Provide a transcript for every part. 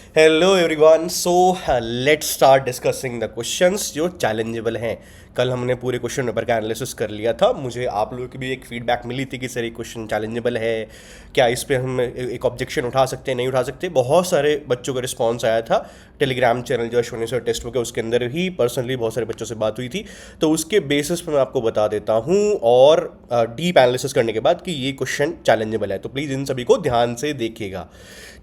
Hello everyone. So let's start discussing the questions जो challengeable हैं। कल हमने पूरे क्वेश्चन पेपर का एनालिसिस कर लिया था। मुझे आप लोगों की भी एक फीडबैक मिली थी कि सर ये क्वेश्चन चैलेंजेबल है, क्या इस पे हम एक ऑब्जेक्शन उठा सकते हैं, नहीं उठा सकते। बहुत सारे बच्चों का रिस्पॉन्स आया था। टेलीग्राम चैनल जो अश्विनी सर टेक्स्ट बुक है उसके अंदर ही पर्सनली बहुत सारे बच्चों से बात हुई थी। तो उसके बेसिस पे मैं आपको बता देता हूँ और डीप एनालिसिस करने के बाद कि ये क्वेश्चन चैलेंजेबल है। तो प्लीज़ इन सभी को ध्यान से देखिएगा,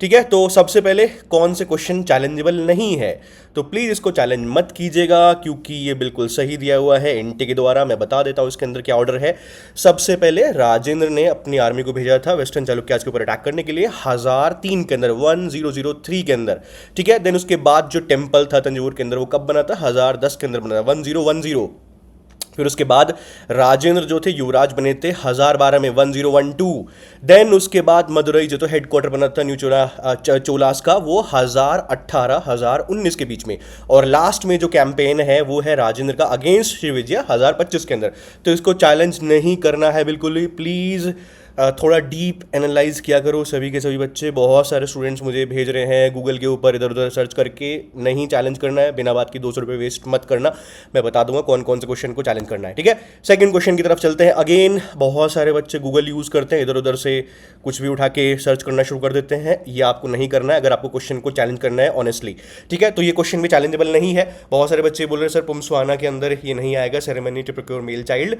ठीक है। तो सबसे पहले कौन से क्वेश्चन चैलेंजेबल नहीं है, तो प्लीज़ इसको चैलेंज मत कीजिएगा क्योंकि ये बिल्कुल सही दिया हुआ है एनटी के द्वारा। मैं बता देता हूँ इसके अंदर क्या ऑर्डर है। सबसे पहले राजेंद्र ने अपनी आर्मी को भेजा था वेस्टर्न चालुक्यास के ऊपर अटैक करने के लिए 1003 के अंदर, 1003 के अंदर, ठीक है। देन उसके बाद जो टेम्पल था तंजौर के अंदर वो कब बना था? 1010 के अंदर बना था, 1010। फिर उसके बाद राजेंद्र जो थे युवराज बने थे 1012 में, 1012। देन उसके बाद मदुरई जो तो हेडक्वार्टर बना था न्यू चोलास का, वो 1018 1019 के बीच में। और लास्ट में जो कैंपेन है वो है राजेंद्र का अगेंस्ट श्रीविजय 1025 के अंदर। तो इसको चैलेंज नहीं करना है बिल्कुल भी। प्लीज़ थोड़ा डीप एनालाइज किया करो सभी के सभी बच्चे। बहुत सारे स्टूडेंट्स मुझे भेज रहे हैं गूगल के ऊपर इधर उधर सर्च करके। नहीं चैलेंज करना है, बिना बात की 200 रुपये वेस्ट मत करना। मैं बता दूंगा कौन कौन से क्वेश्चन को चैलेंज करना है, ठीक है। सेकंड क्वेश्चन की तरफ चलते हैं। अगेन बहुत सारे बच्चे गूगल यूज़ करते हैं, इधर उधर से कुछ भी उठा के सर्च करना शुरू कर देते हैं। ये आपको नहीं करना है अगर आपको क्वेश्चन को चैलेंज करना है ऑनेस्टली, ठीक है। तो ये क्वेश्चन भी चैलेंजेबल नहीं है। बहुत सारे बच्चे बोल रहे हैं सर पुमसवाना के अंदर ये नहीं आएगा, ceremony to procure male child.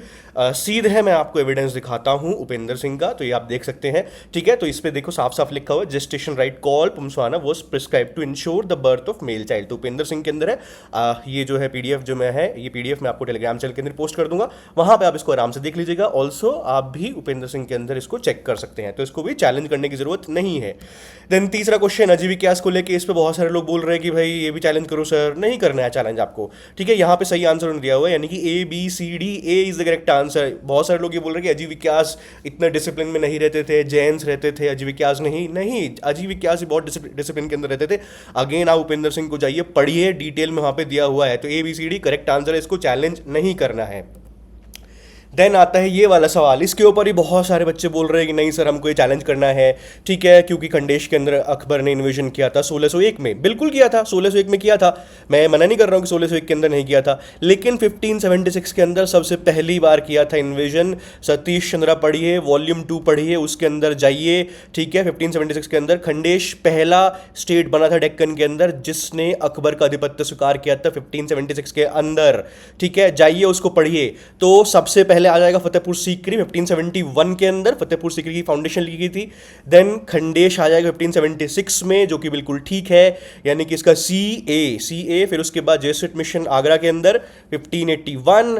सीधे मैं आपको एविडेंस दिखाता हूँ उपेंद्र सिंह का, तो ये आप देख सकते हैं, ठीक है। तो इस पे देखो साफ साफ लिखा हुआ है gestation rite call Pumsavana was prescribed to ensure the birth of male child. तो उपेंद्र सिंह के अंदर है। ये जो है पीडीएफ जो मैं है, ये पीडीएफ मैं आपको टेलीग्राम चैनल के अंदर पोस्ट कर दूंगा, वहां पे आप इसको आराम से देख लीजिएगा। ऑल्सो आप भी उपेंद्र सिंह के अंदर इसको चेक कर सकते हैं, तो इसको भी चैलेंज करने की जरूरत नहीं है। देन तीसरा क्वेश्चन आजीविका को लेकर, इस पे बहुत सारे लोग बोल रहे हैं कि भाई ये भी चैलेंज करो सर। नहीं करना है चैलेंज आपको, ठीक है। यहाँ पे सही आंसर उन्होंने दिया हुआ है, यानी कि A B C D, A is the correct answer. बहुत सारे लोग ये बोल रहे हैं कि आजीविका इतना डिसिप्लिन में नहीं रहते थे, जैन रहते थे, आजीविकास नहीं आजीविकास ही बहुत डिसिप्लिन के अंदर रहते थे। अगेन आप उपेंद्र सिंह को जाइए पढ़िए, डिटेल में वहां पे दिया हुआ है। तो A B C D correct answer है, इसको चैलेंज नहीं करना है। देन आता है ये वाला सवाल। इसके ऊपर ही बहुत सारे बच्चे बोल रहे हैं कि नहीं सर हमको ये चैलेंज करना है, ठीक है, क्योंकि खंडेश के अंदर अकबर ने इन्वेजन किया था 1601 में। बिल्कुल किया था, 1601 में किया था। मैं मना नहीं कर रहा हूँ कि 1601 के अंदर नहीं किया था, लेकिन 1576 के अंदर सबसे पहली बार किया था इन्वेजन। सतीश चंद्रा पढ़िए, वॉल्यूम 2 पढ़िए, उसके अंदर जाइए, ठीक है। 1576 के अंदर खंडेश पहला स्टेट बना था डेक्कन के अंदर जिसने अकबर का आधिपत्य स्वीकार किया था 1576 के अंदर, ठीक है। जाइए उसको पढ़िए। तो सबसे पहले आ जाएगा फतेहपुर सीकरी 1571 के अंदर, फतेहपुर सीकरी की फाउंडेशन लिखी थी। देन खंडेश आ जाएगा 1576 में, जो कि बिल्कुल ठीक है, यानी कि इसका सी ए। फिर उसके बाद जेसुइट मिशन आगरा के अंदर 1581,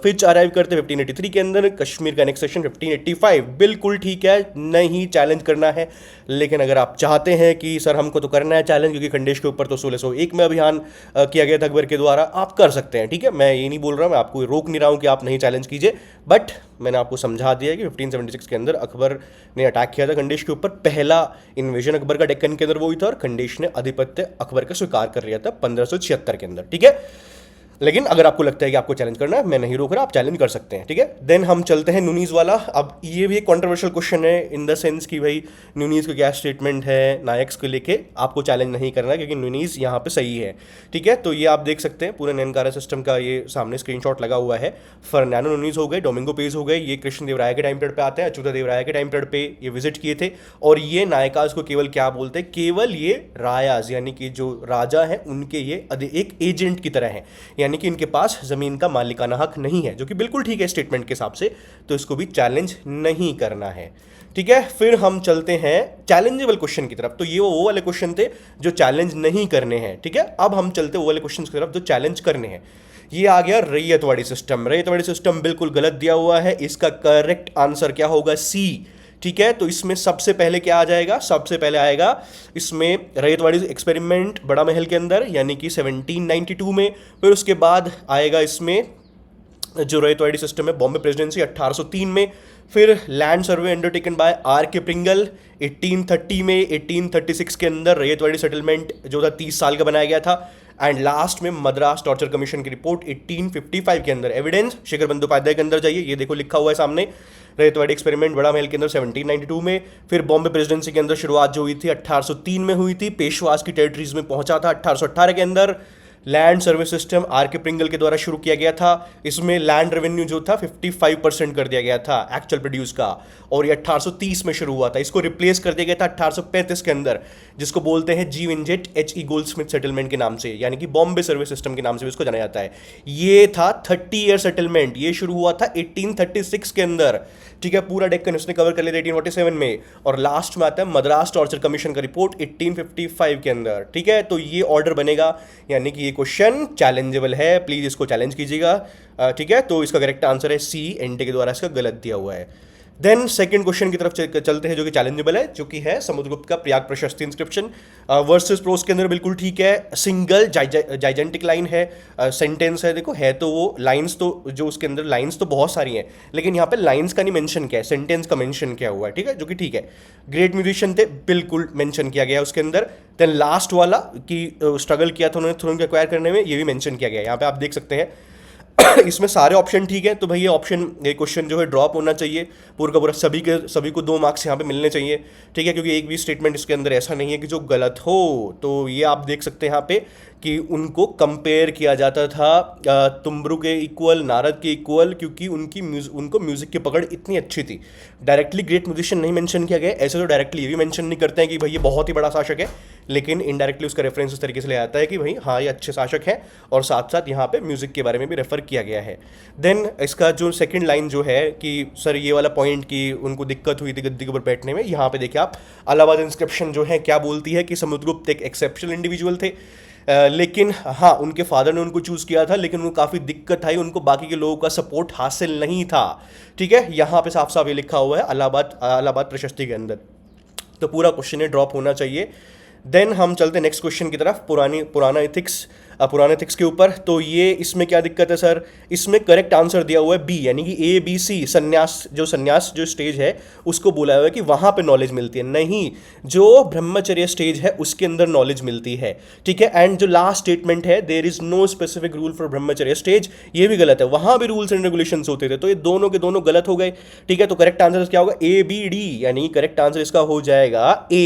फिच अराइव करते 1583 के अंदर, कश्मीर का एनेक्सेशन 1585, बिल्कुल ठीक है, नहीं चैलेंज करना है। लेकिन अगर आप चाहते हैं कि सर हमको तो करना है चैलेंज क्योंकि खंडेश के ऊपर तो 1601 में अभियान किया गया था अकबर के द्वारा, आप कर सकते हैं, ठीक है। मैं ये नहीं बोल रहा, मैं आपको रोक नहीं रहा हूं कि आप नहीं चैलेंज कीजिए, बट मैंने आपको समझा दिया कि 1576 के अंदर अकबर ने अटैक किया था खंडेश के ऊपर। पहला इन्वेजन अकबर का डेक्कन के अंदर वो ही था, और खंडेश ने आधिपत्य अकबर का स्वीकार कर लिया था 1576 के अंदर, ठीक है। लेकिन अगर आपको लगता है कि आपको चैलेंज करना है, मैं नहीं रोक रहा, आप चैलेंज कर सकते हैं, ठीक है। देन हम चलते हैं न्यूनीज वाला। अब ये भी एक कंट्रोवर्शियल क्वेश्चन है इन द सेंस कि भाई न्यूनीज का क्या स्टेटमेंट है नायक्स को लेके, आपको चैलेंज नहीं करना क्योंकि न्यूनीज यहाँ पे सही है, ठीक है। तो ये आप देख सकते हैं पूरे नैनकारा सिस्टम का ये सामने स्क्रीनशॉट लगा हुआ है। फर्नानो न्यूनीज हो गए, डोमिंगो पेज हो गए, ये कृष्ण देव राय के टाइम पीरियड पे आते हैं, अच्युता देव राय के टाइम पीरियड पे ये विजिट किए थे। और ये नायकाज को केवल क्या बोलते हैं, केवल ये रायाज यानी कि जो राजा है उनके ये एक एजेंट की तरह है, यानी कि इनके पास जमीन का मालिकाना हक नहीं है, जो कि बिल्कुल ठीक है स्टेटमेंट के हिसाब से। तो इसको भी चैलेंज नहीं करना है, ठीक है। फिर हम चलते हैं चैलेंजेबल क्वेश्चन की तरफ। तो ये वो वाले क्वेश्चन थे जो चैलेंज नहीं करने हैं, ठीक है। अब हम चलते हैं वो वाले क्वेश्चन की तरफ जो चैलेंज करने हैं। ये आ गया रैयतवाड़ी सिस्टम। रैयतवाड़ी सिस्टम बिल्कुल गलत दिया हुआ है, इसका करेक्ट आंसर क्या होगा? सी, ठीक है। तो इसमें सबसे पहले क्या आ जाएगा? सबसे पहले आएगा इसमें रैयतवाड़ी एक्सपेरिमेंट बड़ा महल के अंदर, यानी कि 1792 में। फिर उसके बाद आएगा इसमें जो रैयतवाड़ी सिस्टम है बॉम्बे प्रेसिडेंसी 1803 में। फिर land survey undertaken by R K Pringle 1830 में। 1836 के अंदर रैयतवाड़ी सेटलमेंट जो था 30 साल का बनाया गया था। एंड लास्ट में मद्रास टॉर्चर कमीशन की रिपोर्ट 1855 के अंदर। एविडेंस शेखर बंदोपाध्याय के अंदर जाइए, ये देखो लिखा हुआ है सामने। रेतवाड़ी एक्सपेरिमेंट बड़ा महल के अंदर 1792 में। फिर बॉम्बे प्रेसिडेंसी के अंदर शुरुआत जो हुई थी 1803 में हुई थी, पेशवाज की टेरिटरीज में पहुंचा था 1818 के अंदर। Land service system are K Pringle के द्वारा शुरू किया गया था। इसमें लैंड रेवेन्यू जो था 55% कर दिया गया था एक्चुअल प्रोड्यूस का, और ये 1830 में शुरू हुआ था। इसको रिप्लेस कर दिया गया था 1835 के अंदर, जिसको बोलते हैं जी विंजेट H.E. गोल्डस्मिथ सेटलमेंट के नाम से, यानी कि बॉम्बे सर्विस सिस्टम के नाम से भी इसको जाना जाता है। ये था 30 ईयर सेटलमेंट, ये शुरू हुआ था 1836 के अंदर, ठीक है। पूरा डेक्कन उसने कवर कर लिया था 1847 में। और लास्ट में आता है मद्रास टॉर्चर कमीशन का रिपोर्ट 1855 के अंदर, ठीक है। तो ये ऑर्डर बनेगा, यानी कि ये क्वेश्चन चैलेंजेबल है, प्लीज इसको चैलेंज कीजिएगा, ठीक है। तो इसका करेक्ट आंसर है सी, एनटी के द्वारा इसका गलत दिया हुआ है। देन सेकंड क्वेश्चन की तरफ चलते हैं, जो कि चैलेंजेबल है, जो कि है समुद्रगुप्त का प्रयाग प्रशस्ति इंस्क्रिप्शन। वर्सेस प्रोस के अंदर बिल्कुल ठीक है, सिंगल जाइजेंटिक लाइन है, सेंटेंस है। देखो है तो वो लाइंस, तो जो उसके अंदर लाइंस तो बहुत सारी हैं, लेकिन यहाँ पे लाइंस का नहीं मेंशन किया है, सेंटेंस का मेंशन किया हुआ है, ठीक है, जो कि ठीक है। ग्रेट म्यूजिशियन थे, बिल्कुल मेंशन किया गया है उसके अंदर। देन लास्ट वाला कि स्ट्रगल किया था उन्होंने थ्रोन को एक्वायर करने में, ये भी मेंशन किया गया है। यहाँ पे आप देख सकते हैं इसमें सारे ऑप्शन ठीक है, तो भाई ये क्वेश्चन जो है ड्रॉप होना चाहिए पूरा का पूरा, सभी को 2 मार्क्स यहाँ पे मिलने चाहिए, ठीक है, क्योंकि एक भी स्टेटमेंट इसके अंदर ऐसा नहीं है कि जो गलत हो। तो ये आप देख सकते हैं यहाँ पे कि उनको कंपेयर किया जाता था तुम्ब्रू के इक्वल, नारद के इक्वल, क्योंकि उनको म्यूजिक की पकड़ इतनी अच्छी थी। डायरेक्टली ग्रेट म्यूजिशियन नहीं मेंशन किया गया, ऐसे तो डायरेक्टली ये भी मेंशन नहीं करते हैं कि भाई ये बहुत ही बड़ा शासक है, लेकिन इनडायरेक्टली उसका रेफरेंस इस तरीके से ले आता है कि भाई हाँ ये अच्छे शासक हैं, और साथ साथ यहाँ पे म्यूजिक के बारे में भी रेफर किया गया है। देन इसका जो सेकंड लाइन जो है कि सर ये वाला पॉइंट कि उनको दिक्कत हुई थी गद्दी के ऊपर बैठने में, यहाँ पे देखिए आप इलाहाबाद इंस्क्रिप्शन जो है क्या बोलती है कि समुद्रगुप्त एक एक्सेप्शनल इंडिविजुअल थे, लेकिन हाँ उनके फादर ने उनको चूज़ किया था, लेकिन उनको काफ़ी दिक्कत आई, उनको बाकी के लोगों का सपोर्ट हासिल नहीं था, ठीक है। यहाँ पे साफ साफ ये लिखा हुआ है इलाहाबाद प्रशस्ति के अंदर। तो पूरा क्वेश्चन ड्रॉप होना चाहिए। देन हम चलते नेक्स्ट क्वेश्चन की तरफ, पुराना एथिक्स के ऊपर। तो ये इसमें क्या दिक्कत है सर, इसमें करेक्ट आंसर दिया हुआ है बी, यानी कि ABC, संन्यास जो स्टेज है उसको बोला हुआ है कि वहां पे नॉलेज मिलती है, नहीं जो ब्रह्मचर्य स्टेज है उसके अंदर नॉलेज मिलती है, ठीक है। एंड जो लास्ट स्टेटमेंट है there is no specific rule for brahmacharya stage, ये भी गलत है, वहां भी रूल्स एंड रेगुलेशंस होते थे, तो ये दोनों के दोनों गलत हो गए, ठीक है। तो करेक्ट आंसर क्या होगा, ABD, यानी करेक्ट आंसर इसका हो जाएगा A।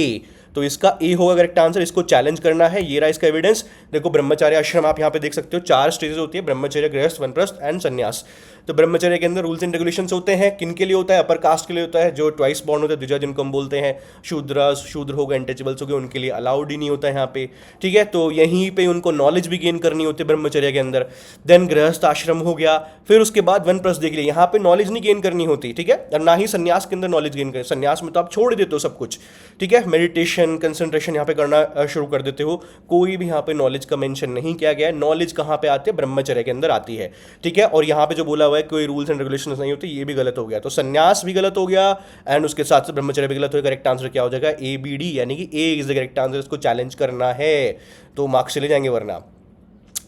तो इसका ए होगा करेक्ट आंसर, इसको चैलेंज करना है, ये रहा इसका एविडेंस। देखो ब्रह्मचर्य आश्रम आप यहाँ पे देख सकते हो, 4 स्टेजेस होती है, ब्रह्मचर्य, गृहस्थ, वानप्रस्थ एंड संन्यास। तो ब्रह्मचर्य के अंदर रूल्स एंड रेगुलेशंस होते हैं, किन के लिए होता है, अपर कास्ट के लिए होता है, जो ट्वाइस बॉर्न होता है, द्विजा जिनको हम बोलते हैं, शूद्र हो गए, अनटचेबल्स हो गए, उनके लिए अलाउड ही नहीं होता है यहाँ पे, ठीक है। तो यहीं पे उनको नॉलेज भी गेन करनी होती है ब्रह्मचर्य के अंदर। देन गृहस्थ आश्रम हो गया, फिर उसके बाद वानप्रस्थ देख लिया, यहाँ पे नॉलेज नहीं गेन करनी होती, ठीक है, और ना ही संन्यास के अंदर नॉलेज गेन करें, संन्यास में तो आप छोड़ देते हो सब कुछ, ठीक है, मेडिटेशन, कंसंट्रेशन यहाँ पे करना शुरू कर देते हो, कोई भी यहाँ पे नॉलेज का मेंशन नहीं किया गया है। नॉलेज कहाँ पे आती है, ब्रह्मचर्य के अंदर आती है, ठीक है। और यहाँ पे जो बोला हुआ है कोई रूल्स एंड रेगुलेशंस नहीं होते, ये भी गलत हो गया, तो संन्यास भी गलत हो गया एंड उसके साथ साथ ब्रह्मचर्य भी गलत हो गया। करेक्ट आंसर क्या हो जाएगा, ABD, यानी कि A is the correct answer, इसको चैलेंज करना है तो मार्क्स चले जाएंगे वरना।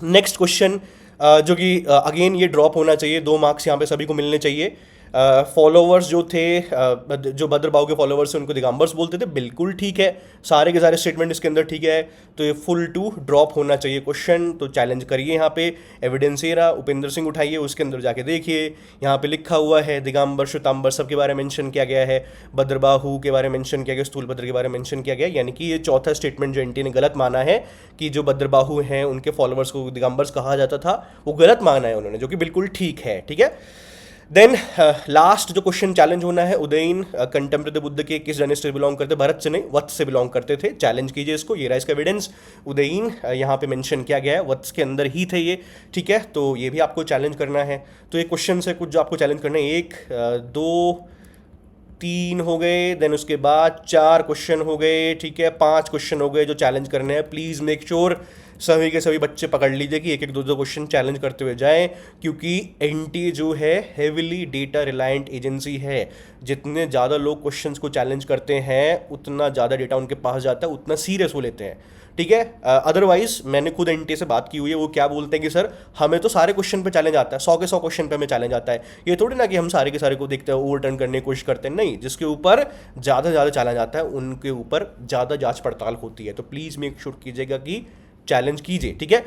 नेक्स्ट क्वेश्चन जो कि अगेन ये ड्रॉप होना चाहिए, 2 मार्क्स यहाँ पे सभी को मिलने चाहिए। फॉलोवर्स जो थे, जो भद्रबाहु के फॉलोवर्स थे उनको दिगंबर्स बोलते थे, बिल्कुल ठीक है, सारे के सारे स्टेटमेंट इसके अंदर ठीक है, तो ये फुल टू ड्रॉप होना चाहिए क्वेश्चन। तो चैलेंज करिए, यहाँ पे एविडेंस ये रहा, उपेंद्र सिंह उठाइए, उसके अंदर जाके देखिए, यहाँ पे लिखा हुआ है दिगंबर, श्वेतांबर सब के बारे में मेंशन किया गया है, भद्रबाहु के बारे में मेंशन किया गया, स्थूलभद्र के बारे में मेंशन किया गया, यानी कि ये चौथा स्टेटमेंट जो एनटी ने गलत माना है कि जो भद्रबाहु हैं उनके फॉलोवर्स को दिगंबर्स कहा जाता था, वो गलत माना है उन्होंने, जो कि बिल्कुल ठीक है, ठीक है। देन लास्ट जो क्वेश्चन चैलेंज होना है, उदयन कंटेम्परेरी बुद्ध के किस डायनेस्टी से बिलोंग करते, भरत से नहीं वत्स से बिलोंग करते थे, चैलेंज कीजिए इसको, ये रहा इसका एविडेंस, उदयन यहाँ पे मेंशन किया गया है, वत्स के अंदर ही थे ये, ठीक है। तो ये भी आपको चैलेंज करना है। तो ये क्वेश्चन है कुछ जो आपको चैलेंज करना है, 1 2 3 हो गए, देन उसके बाद 4 क्वेश्चन हो गए, ठीक है, 5 क्वेश्चन हो गए जो चैलेंज करने हैं। प्लीज़ मेक श्योर सभी के सभी बच्चे पकड़ लीजिए कि 1 1 2 2 क्वेश्चन चैलेंज करते हुए जाएं, क्योंकि एनटी जो है हेविली डेटा रिलायंट एजेंसी है, जितने ज़्यादा लोग क्वेश्चंस को चैलेंज करते हैं उतना ज़्यादा डेटा उनके पास जाता है, उतना सीरियस वो लेते हैं, ठीक है। अदरवाइज मैंने खुद एनटी से बात की हुई है, वो क्या बोलते हैं कि सर हमें तो सारे क्वेश्चन पे चैलेंज आता है, 100 के 100 क्वेश्चन पे हमें चैलेंज आता है, ये थोड़ी ना कि हम सारे के सारे को देखते हैं ओवरटर्न करने की कोशिश करते हैं, नहीं, जिसके ऊपर ज़्यादा से ज़्यादा चैलेंज आता है उनके ऊपर ज़्यादा जांच पड़ताल होती है। तो प्लीज़ मेक श्योर कीजिएगा कि चैलेंज कीजिए, ठीक है।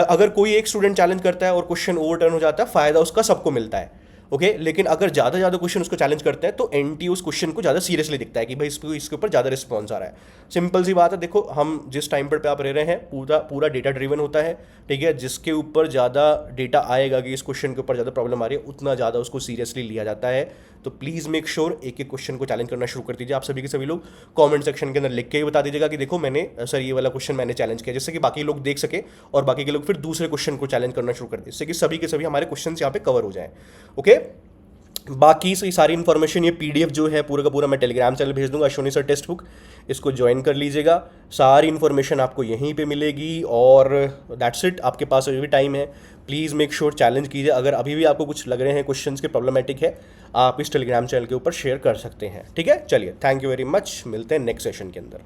अगर कोई एक स्टूडेंट चैलेंज करता है और क्वेश्चन ओवरटर्न हो जाता है, फ़ायदा उसका सबको मिलता है, ओके लेकिन अगर ज़्यादा ज़्यादा क्वेश्चन उसको चैलेंज करते हैं तो एनटी उस क्वेश्चन को ज़्यादा सीरियसली दिखता है कि भाई इसके ऊपर ज़्यादा रिस्पॉन्स आ रहा है। सिंपल सी बात है, देखो हम जिस टाइम पर पे आप रह रहे हैं पूरा पूरा डेटा ड्रिवन होता है, ठीक है। जिसके ऊपर ज़्यादा डेटा आएगा कि इस क्वेश्चन के ऊपर ज़्यादा प्रॉब्लम आ रही है उतना ज़्यादा उसको सीरियसली लिया जाता है। तो प्लीज़ मेक श्योर एक एक क्वेश्चन को चैलेंज करना शुरू कर दीजिए। आप सभी के सभी लोग कमेंट सेक्शन के अंदर लिख के ही बता दीजिएगा कि देखो मैंने सर ये वाला क्वेश्चन मैंने चैलेंज किया, जिससे कि बाकी लोग देख सके और बाकी के लोग फिर दूसरे क्वेश्चन को चैलेंज करना शुरू कर दें, जिससे कि सभी के सभी हमारे क्वेश्चन यहाँ पे कवर हो जाएं। ओके, बाकी से सारी इन्फॉर्मेशन ये पीडीएफ जो है पूरा का पूरा मैं टेलीग्राम चैनल भेज दूंगा, अश्विनी सर टेक्स्ट बुक, इसको ज्वाइन कर लीजिएगा। सारी इन्फॉर्मेशन आपको यहीं पे मिलेगी और दैट्स इट। आपके पास अभी भी टाइम है, प्लीज़ मेक श्योर चैलेंज कीजिए। अगर अभी भी आपको कुछ लग रहे हैं क्वेश्चंस के प्रॉब्लमेटिक है, आप इस टेलीग्राम चैनल के ऊपर शेयर कर सकते हैं, ठीक है। चलिए, थैंक यू वेरी मच, मिलते हैं नेक्स्ट सेशन के अंदर।